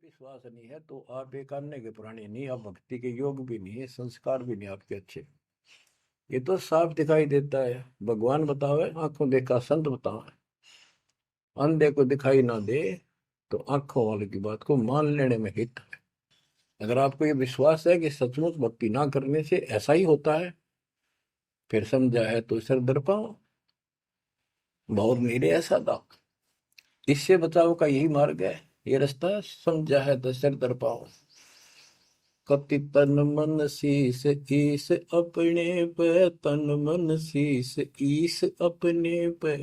विश्वास नहीं है तो आप एक अन्य के प्राणी नहीं, आप भक्ति के योग भी नहीं है, संस्कार भी नहीं आपके अच्छे। ये तो साफ दिखाई देता है। भगवान बतावे, आंखों देखा संत बतावे। अंधे को दिखाई ना दे तो आंखों वाले की बात को मान लेने में हित है। अगर आपको ये विश्वास है कि सचमुच भक्ति ना करने से ऐसा ही होता है, फिर समझा है तो सिर दर पाओ, बहुत मेरे ऐसा था। इससे बचाव का यही मार्ग है, ये रास्ता। समझा है तो सिर दर पाओ। कति तन मन शीस ईस अपने पे, तन मन शीस ईस अपने पे।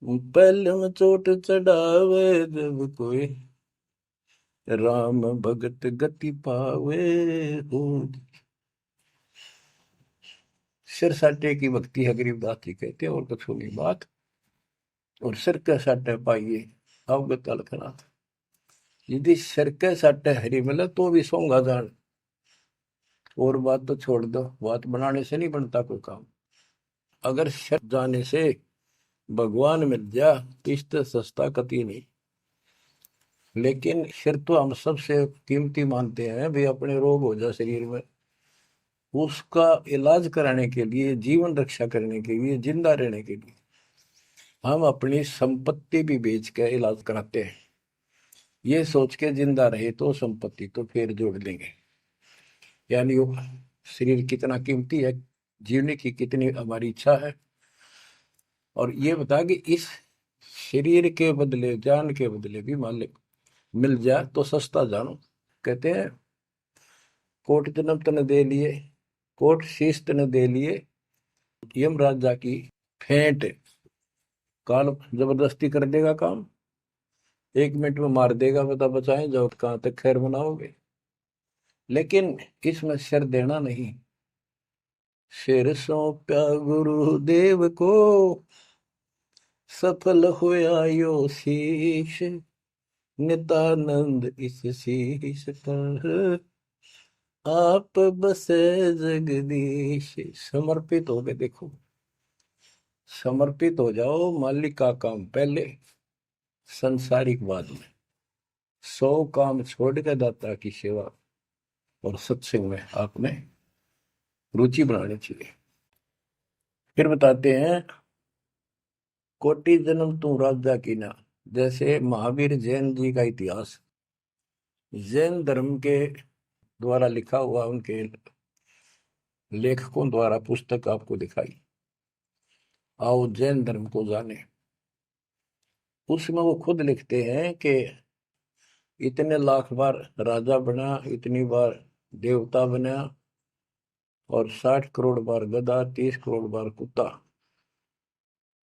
पहले में चोट चढ़ावे जब कोई, राम भगत गति पावे हो। सिर साटे की भक्ति है, गरीबदास जी कहते हैं, और कुछ होगी बात। और सिर के साटे पाइए अवगत अलखनाथ। यदि सिर के साटे हरी मिले तो भी सोंगा जान। और बात तो छोड़ दो, बात बनाने से नहीं बनता कोई काम। अगर सिर जाने से भगवान मिल जा तो इससे सस्ता कति नहीं। लेकिन सिर तो हम सबसे कीमती मानते हैं भी। अपने रोग हो जाए शरीर में, उसका इलाज कराने के लिए, जीवन रक्षा करने के लिए, जिंदा रहने के लिए हम अपनी संपत्ति भी बेच के इलाज कराते हैं। ये सोच के जिंदा रहे तो संपत्ति तो फिर जोड़ देंगे। यानी वो शरीर कितना कीमती है, जीने की कितनी हमारी इच्छा है। और ये बता कि इस शरीर के बदले, जान के बदले भी मालिक मिल जाए तो सस्ता जानो। कहते हैं कोट जन्म तन दे लिए, कोट शीश तन दे लिए, यम राजा की फेंट। काल जबरदस्ती कर देगा काम, 1 मिनट में मार देगा, बता बचाएं जाओ कहां तक खैर मनाओगे। लेकिन इसमें सिर देना नहीं। सिर सौंपा गुरुदेव को, सफल होया यो शीश। नित्यानंद इस शीश पर आप बसे जगदीश। समर्पित हो गए, देखो समर्पित हो जाओ। मालिक का काम पहले, संसारिक बाद में। 100 काम छोड़ के दाता की सेवा और सत्संग में आपने रुचि बनानी चाहिए। फिर बताते हैं कोटि जन्म तू राजा की ना। जैसे महावीर जैन जी का इतिहास जैन धर्म के द्वारा लिखा हुआ, उनके लेखकों द्वारा पुस्तक आपको दिखाई। आओ जैन धर्म को जाने। उसमें वो खुद लिखते हैं कि इतने लाख बार राजा बना, इतनी बार देवता बना, और 60 करोड़ बार गधा, 30 करोड़ बार कुत्ता।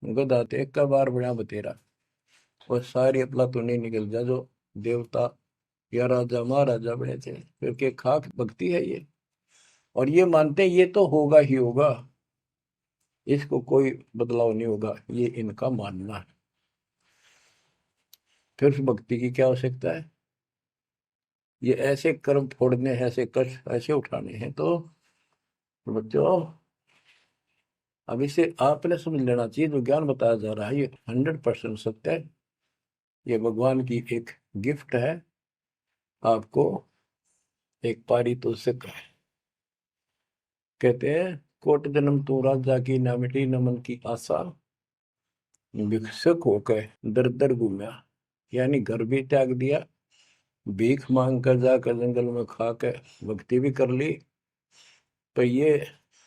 गधा तो एक का बार बना बतेरा। और सारी अपला तो नहीं निकल जा जो देवता या राजा महाराजा बने थे, क्योंकि खाक भक्ति है ये। और ये मानते हैं ये तो होगा ही होगा, इसको कोई बदलाव नहीं होगा, ये इनका मानना है। फिर उस भक्ति की क्या आवश्यकता है? ये ऐसे कर्म फोड़ने हैं, ऐसे कष्ट ऐसे उठाने हैं। तो बच्चों, अब इसे आपने समझ लेना चाहिए, जो ज्ञान बताया जा रहा है ये 100% सत्य है। ये भगवान की एक गिफ्ट है आपको, एक पारितोषिक है। कहते हैं कोट जन्म तू राजा की, ना मिटी न मन की आशा। भिक्षुक होकर दर दर घूमा, यानी घर भी त्याग दिया, भीख मांग कर जाकर जंगल में खा कर भक्ति भी कर ली। तो ये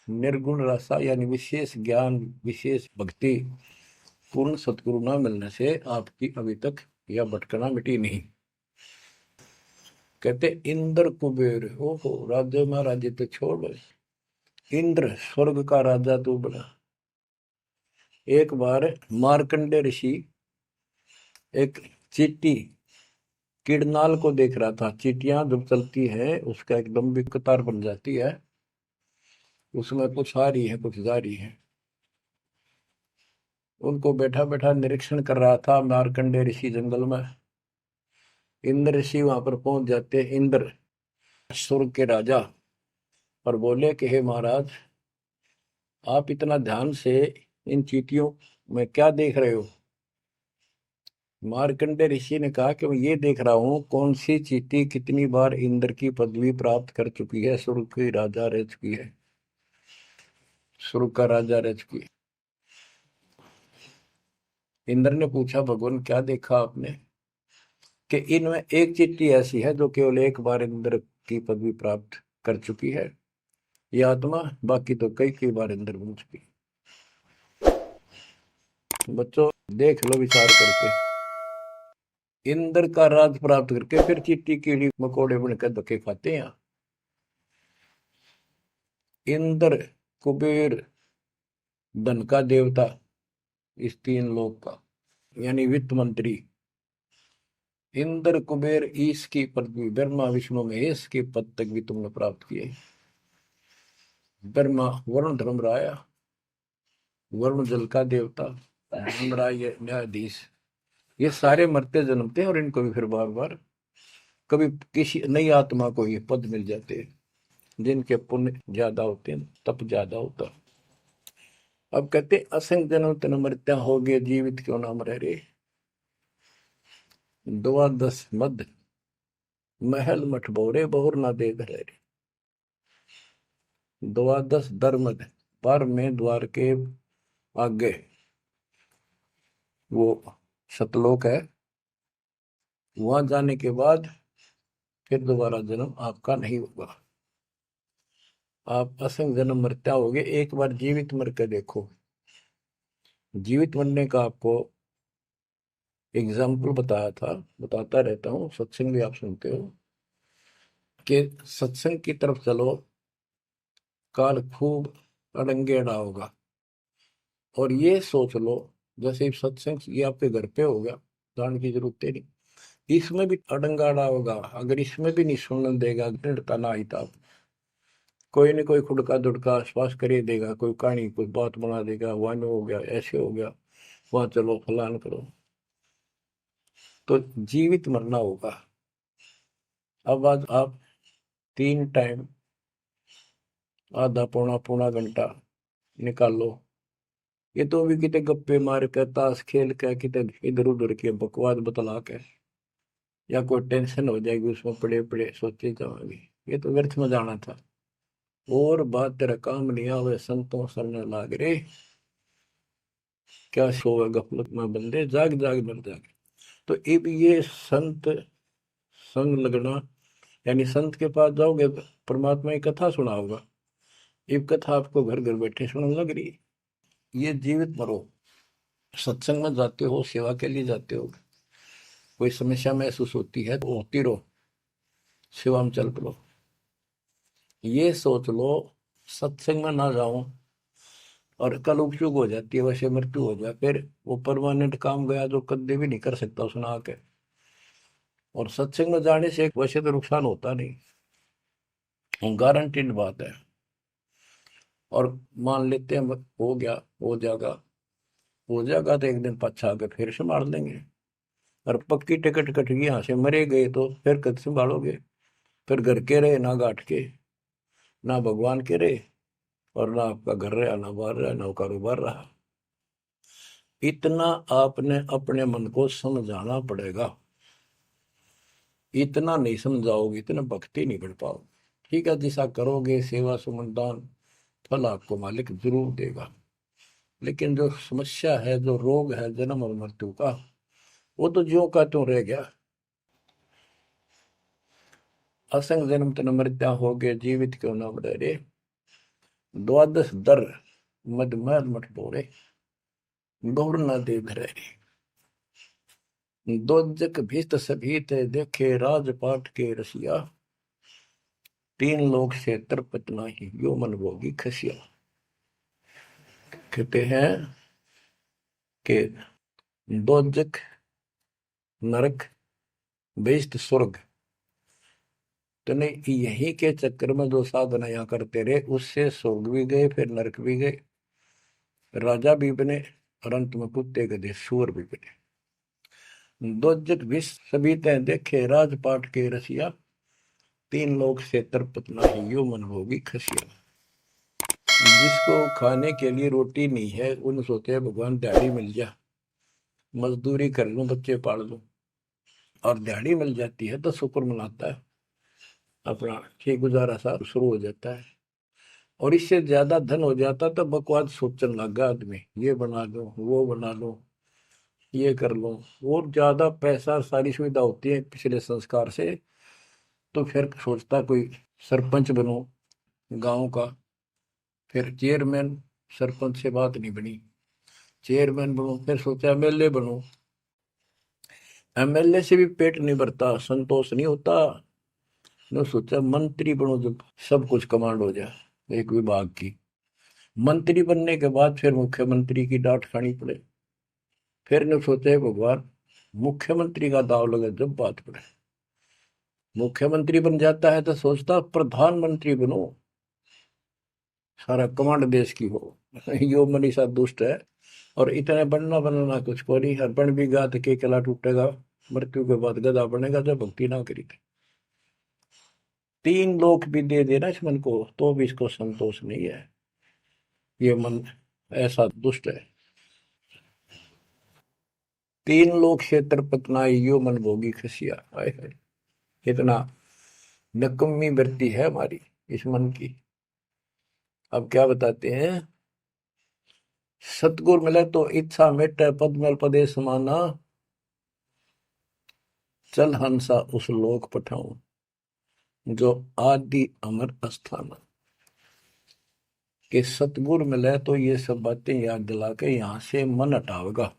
निर्गुण रसा यानी विशेष ज्ञान, विशेष भक्ति, पूर्ण सतगुरु न मिलने से आपकी अभी तक यह भटकना मिटी नहीं। कहते इंद्र कुबेर, ओहो राज्य महाराजे तो छोड़, इंद्र स्वर्ग का राजा तू बना। एक बार मार्कंडे ऋषि एक चींटी किड़नाल को देख रहा था। चींटियां जब चलती है उसका एक लंबी कतार बन जाती है, उसमें कुछ आ रही है कुछ जा रही है। उनको बैठा बैठा निरीक्षण कर रहा था मार्कंडे ऋषि जंगल में। इंद्र ऋषि वहां पर पहुंच जाते, इंद्र स्वर्ग के राजा, और बोले कि हे महाराज, आप इतना ध्यान से इन चींटियों में क्या देख रहे हो? मार्कंडे ऋषि ने कहा कि मैं ये देख रहा हूं कौन सी चींटी कितनी बार इंद्र की पदवी प्राप्त कर चुकी है, स्वर्ग की राजा रह चुकी है, स्वर्ग का राजा रह चुकी है। इंद्र ने पूछा भगवान क्या देखा आपने, कि इनमें एक चींटी ऐसी है जो केवल एक बार इंद्र की पदवी प्राप्त कर चुकी है, ये आत्मा, बाकी तो कई कई बार इंद्र बन चुकी है। बच्चों देख लो विचार करके, इंद्र का राज प्राप्त करके फिर चींटी कीड़ी मकोड़े बनकर धक्के खाते हैं। इंद्र, कुबेर, धन का देवता, इस तीन लोक का, यानी वित्त मंत्री, इंद्र कुबेर ईश की पदवी ब्रह्मा विष्णु महेश के पद तक भी तुमने प्राप्त किए। ब्रह्मा वरुण धर्मराय, वरुण जल का देवता, धर्मराय न्यायाधीश, ये सारे मरते जन्मते हैं और इनको भी फिर बार बार कभी किसी नई आत्मा को ये पद मिल जाते हैं, जिनके पुण्य ज्यादा होते हैं, तप ज्यादा होता। अब कहते असंग जन्म तन मृत्या हो गए, जीवित क्यों नाम रह रे। द्वादश मद महल मठ बोरे, बहुर ना दे घर रे। द्वादश दरमद, पर में द्वार के आगे वो सतलोक है, वहां जाने के बाद फिर दोबारा जन्म आपका नहीं होगा। आप असंग जन्म मरता होगे, एक बार जीवित मर के देखो। जीवित मरने का आपको एग्जाम्पल बताया था, बताता रहता हूँ, सत्संग भी आप सुनते हो, कि सत्संग की तरफ चलो, काल खूब अड़ंगेड़ा होगा। और ये सोच लो जैसे सत्संग ये आपके घर पे हो गया, जान की जरूरत है नहीं, इसमें भी अड़ंगाड़ा होगा। अगर इसमें भी नहीं सुनने देगा, दृढ़ता ना आई था, कोई न कोई खुड़का दुड़का आसपास कर ही देगा, कोई कहानी कोई बात बना देगा, वहां हो गया, ऐसे हो गया, वहां चलो फलान करो, तो जीवित मरना होगा। अब आज आप 3 टाइम आधा पौना पौना घंटा निकालो, ये तो भी कितने गप्पे मार के, ताश खेल के, कितने इधर उधर के बकवास बतला के, या कोई टेंशन हो जाएगी उसमें पड़े पड़े सोचे जाओगे, ये तो व्यर्थ में जाना था। और बात तेरा काम नहीं आवे, संतों सरने लाग रे, क्या सोवे गफलत में बंदे, जाग जाग मर जागे। तो अब ये संत संग लगना, यानी संत के पास जाओगे, परमात्मा की कथा सुना होगा, ये कथा आपको घर घर बैठे सुनने लग रही है। ये जीवित मरो, सत्संग में जाते हो, सेवा के लिए जाते हो, कोई समस्या महसूस होती है तो होती रहो, सेवा में चल पड़ो। ये सोच लो सत्संग में ना जाऊं और कल उपचुक हो जाती है, वैसे मृत्यु हो जाए, फिर वो परमानेंट काम गया जो कभी भी नहीं कर सकता सुना के। और सत्संग में जाने से वैसे तो नुकसान होता नहीं, गारंटीड बात है। और मान लेते हैं हो गया, हो जाएगा तो एक दिन पछा के फिर संभाल लेंगे। और पक्की टिकट कट गई, यहाँ से मरे गए तो फिर कद संभालोगे। फिर घर के रहे ना घाट के, ना भगवान के रहे, और ना आपका घर रहा, ना बाहर रहा, ना कारोबार रहा। इतना आपने अपने मन को समझाना पड़ेगा, इतना नहीं समझाओगे इतना भक्ति नहीं कर पाओगे। ठीक है, जैसा करोगे सेवा सुमन दान, फल आपको मालिक जरूर देगा। लेकिन जो समस्या है, जो रोग है जन्म और मृत्यु का, वो तो ज्यों का त्यों रह गया। असंग जन्म तन मृत्या हो गए, जीवित क्यों नाम रह रे। द्वादश दर मदमहल मठ बोरे, गौर न दे धरे। दोजक भीत सभीत देखे, राजपाट के रसिया, तीन लोग से तरपत नाही, यो मन भोगी खसिया। कहते हैं कि दोजक नरक बेस्ट स्वर्ग, तो नहीं यही के चक्कर में जो साधना यहाँ करते रहे, उससे स्वर्ग भी गए, फिर नरक भी गए, राजा भी बने, और अंत में कुत्ते गधे सूअर भी बने। दोजक विष सभी तय देखे, राजपाट के रसिया, तीन लोग से तरपत नाही, यो मन भोगी खसिया। जिसको खाने के लिए रोटी नहीं है, उन सोते हैं भगवान दिहाड़ी मिल जा, मजदूरी कर लूं, बच्चे पाल लूं, और दिहाड़ी मिल जाती है तो शुक्र मनाता है, अपना ठीक गुजारा सा शुरू हो जाता है। और इससे ज्यादा धन हो जाता तो बकवास सोचने लगा आदमी, ये बना लो, वो बना लो, ये कर लो। और ज्यादा पैसा, सारी सुविधा होती है पिछले संस्कार से, तो फिर सोचता कोई सरपंच बनो गांव का, फिर चेयरमैन, सरपंच से बात नहीं बनी, चेयरमैन बनो, फिर सोचा एमएलए बनो, एमएलए से भी पेट नहीं भरता, संतोष नहीं होता, ने सोचा मंत्री बनो, जब सब कुछ कमांड हो जाए एक विभाग की। मंत्री बनने के बाद फिर मुख्यमंत्री की डांट खानी पड़े, फिर ने सोचा है भगवान मुख्यमंत्री का दाव लगे जब बात पड़े। मुख्यमंत्री बन जाता है तो सोचता प्रधानमंत्री बनो, सारा कमांड देश की हो। यो मनीषा दुष्ट है, और इतने बनना बनना कुछ को नहीं, हर बन भी गा तो के किला टूटेगा, मृत्यु के बाद गधा बनेगा जब भक्ति ना करी। तीन लोक भी दे देना इस मन को तो भी इसको संतोष नहीं है, ये मन ऐसा दुष्ट है। तीन लोक क्षेत्र पतनाई, यो मन भोगी खसिया। हाय हाय, इतना नकम्मी वृत्ति है हमारी इस मन की। अब क्या बताते हैं, सतगुर मिले तो इच्छा मिटे, पद में पदे समाना, चल हंसा उस लोक पठाऊं, जो आदि अमर अस्थान। कि सतगुर मिले तो ये सब बातें याद दिला के यहां से मन हटावेगा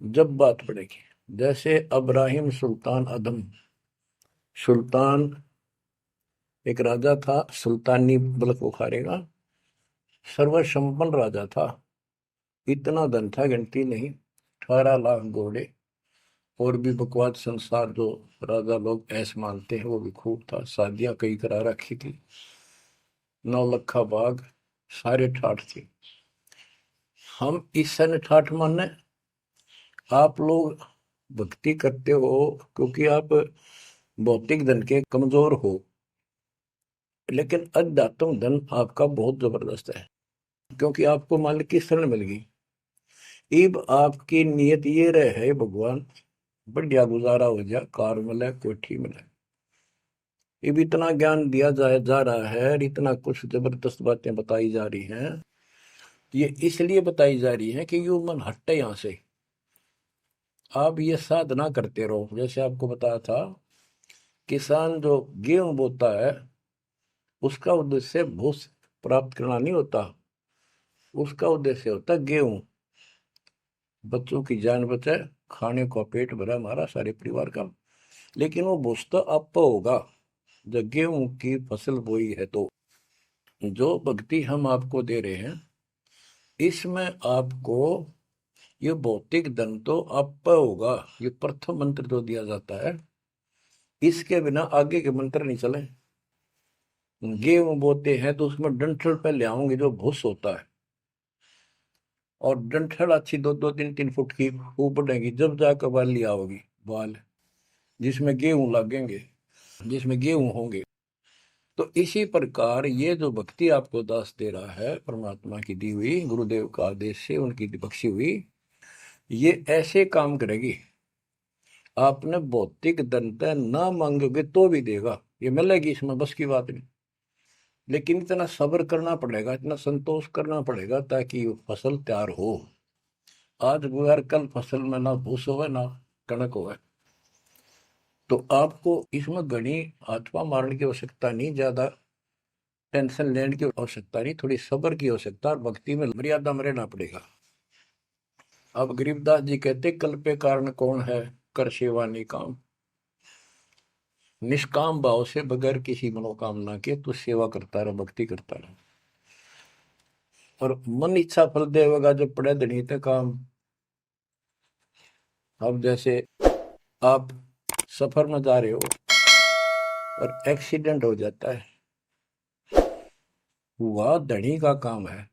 जब बात पड़ेगी। जैसे अब्राहिम सुल्तान अदम, सुल्तान एक राजा था, सुल्तानी मुल्क उखाड़ेगा, सर्वसंपन्न राजा था, इतना धन था गिनती नहीं, 18 लाख घोड़े, और भी बकवास संसार जो राजा लोग ऐसे मानते हैं वो भी खूब था, शादियां कई करा रखी थी, 9 लखा बाग, सारे ठाठ थे। हम इस सन ठाठ माने, आप लोग भक्ति करते हो क्योंकि आप भौतिक धन के कमजोर हो, लेकिन अध्यात्म धन आपका बहुत जबरदस्त है, क्योंकि आपको मालिक की शरण मिल गई। इब आपकी नियत ये रहे भगवान बढ़िया गुजारा हो जाए, कार मिले, कोठी मिले। इब इतना ज्ञान दिया जा रहा है, इतना कुछ जबरदस्त बातें बताई जा रही हैं, ये इसलिए बताई जा रही है कि यू मन हटे यहां से। आप ये साधना करते रहो, जैसे आपको बताया था, किसान जो गेहूं बोता है उसका उद्देश्य भूस प्राप्त करना नहीं होता, उसका उद्देश्य होता है गेहूं, बच्चों की जान बचे, खाने का पेट भरा हमारा सारे परिवार का। लेकिन वो भूस तो आप होगा जब गेहूं की फसल बोई है। तो जो भक्ति हम आपको दे रहे हैं इसमें आपको ये भौतिक धन तो आप होगा, ये प्रथम मंत्र जो दिया जाता है, इसके बिना आगे के मंत्र नहीं चले। गेहूं बोते हैं तो उसमें डंठल पहले आओगे जो भूस होता है, और डंठल अच्छी 2-2, 3-3 फुट की वो बढ़ेगी, जब जाकर बाली आओगी, बाल जिसमें गेहूं लगेंगे, जिसमें गेहूं होंगे। तो इसी प्रकार ये जो भक्ति आपको दास दे रहा है, परमात्मा की दी हुई, गुरुदेव का आदेश से उनकी बख्शी हुई, ये ऐसे काम करेगी, आपने भौतिक धनता ना मांगोगे तो भी देगा, ये मिलेगी, इसमें बस की बात नहीं। लेकिन इतना सब्र करना पड़ेगा, इतना संतोष करना पड़ेगा ताकि फसल तैयार हो। आज गुजार कल फसल में ना भूस होवे ना कणक होवे। तो आपको इसमें घनी आत्मा मारने की आवश्यकता नहीं, ज्यादा टेंशन लेने की आवश्यकता नहीं, थोड़ी सब्र की आवश्यकता, और भक्ति में मर्यादा में रहना पड़ेगा। अब गरीबदास जी कहते, कल पे कारण कौन है, कर सेवा नहीं काम, निष्काम भाव से बगैर किसी मनोकामना के तू सेवा करता रहे, भक्ति करता रहे, और मन इच्छा फल देगा जब पड़े धनी ते काम। अब जैसे आप सफर में जा रहे हो और एक्सीडेंट हो जाता है, हुआ धनी का काम है,